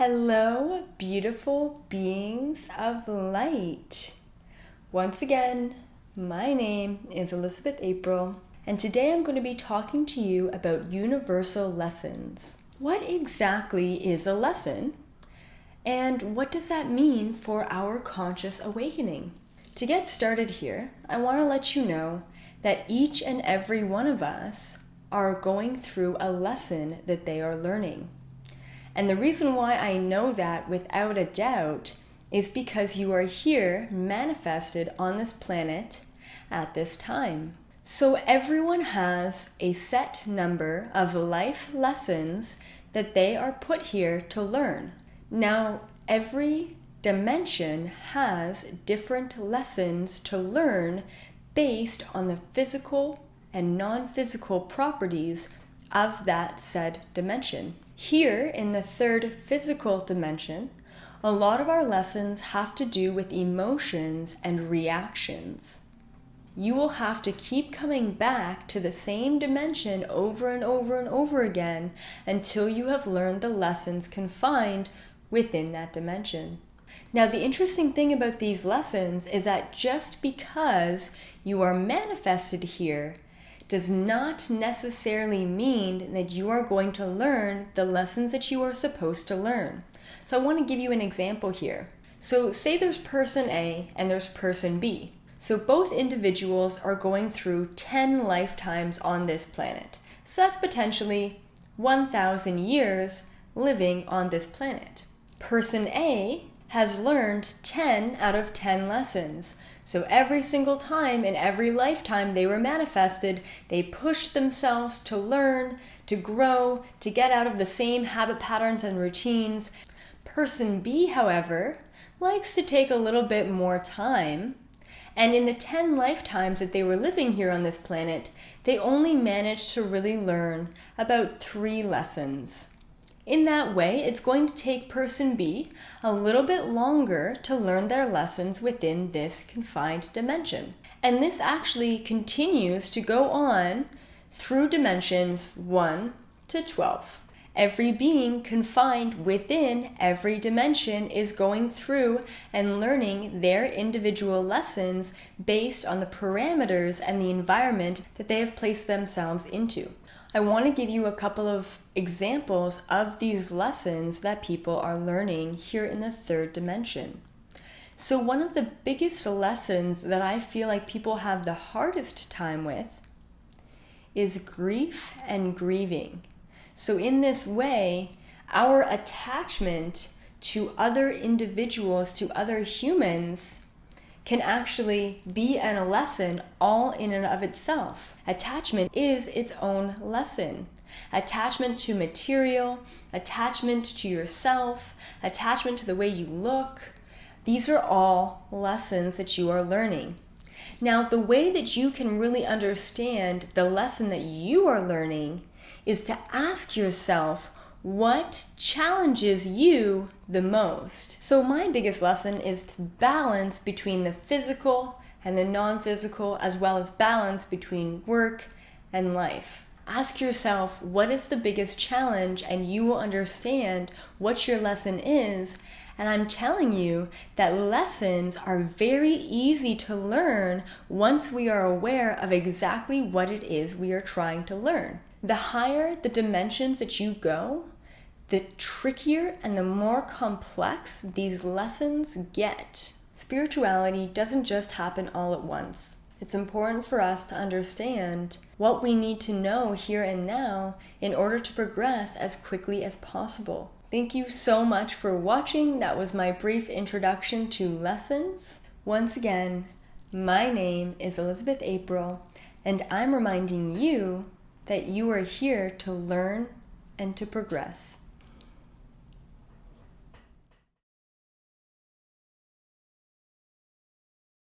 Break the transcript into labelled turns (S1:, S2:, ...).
S1: Hello, beautiful beings of light. Once again, my name is Elizabeth April, and today I'm going to be talking to you about universal lessons. What exactly is a lesson? And what does that mean for our conscious awakening? To get started here, I want to let you know that each and every one of us are going through a lesson that they are learning. And the reason why I know that without a doubt is because you are here manifested on this planet at this time. So everyone has a set number of life lessons that they are put here to learn. Now, every dimension has different lessons to learn based on the physical and non-physical properties of that said dimension. Here in the third physical dimension, a lot of our lessons have to do with emotions and reactions. You will have to keep coming back to the same dimension over and over and over again until you have learned the lessons confined within that dimension. Now, the interesting thing about these lessons is that just because you are manifested here does not necessarily mean that you are going to learn the lessons that you are supposed to learn. So I want to give you an example here. So say there's person A and there's person B. So both individuals are going through 10 lifetimes on this planet. So that's potentially 1,000 years living on this planet. Person A has learned 10 out of 10 lessons. So every single time in every lifetime they were manifested, they pushed themselves to learn, to grow, to get out of the same habit patterns and routines. Person B, however, likes to take a little bit more time. And in the 10 lifetimes that they were living here on this planet, they only managed to really learn about 3 lessons. In that way, it's going to take person B a little bit longer to learn their lessons within this confined dimension. And this actually continues to go on through dimensions 1 to 12. Every being confined within every dimension is going through and learning their individual lessons based on the parameters and the environment that they have placed themselves into. I want to give you a couple of examples of these lessons that people are learning here in the third dimension. So one of the biggest lessons that I feel like people have the hardest time with is grief and grieving. So in this way, our attachment to other individuals, to other humans, can actually be a lesson all in and of itself. Attachment is its own lesson. Attachment to material, attachment to yourself, attachment to the way you look. These are all lessons that you are learning. Now, the way that you can really understand the lesson that you are learning is to ask yourself, what challenges you the most? So my biggest lesson is to balance between the physical and the non-physical, as well as balance between work and life. Ask yourself, what is the biggest challenge? And you will understand what your lesson is. And I'm telling you that lessons are very easy to learn once we are aware of exactly what it is we are trying to learn. The higher the dimensions that you go, the trickier and the more complex these lessons get. Spirituality doesn't just happen all at once. It's important for us to understand what we need to know here and now in order to progress as quickly as possible. Thank you so much for watching. That was my brief introduction to lessons. Once again, my name is Elizabeth April, and I'm reminding you that you are here to learn and to progress.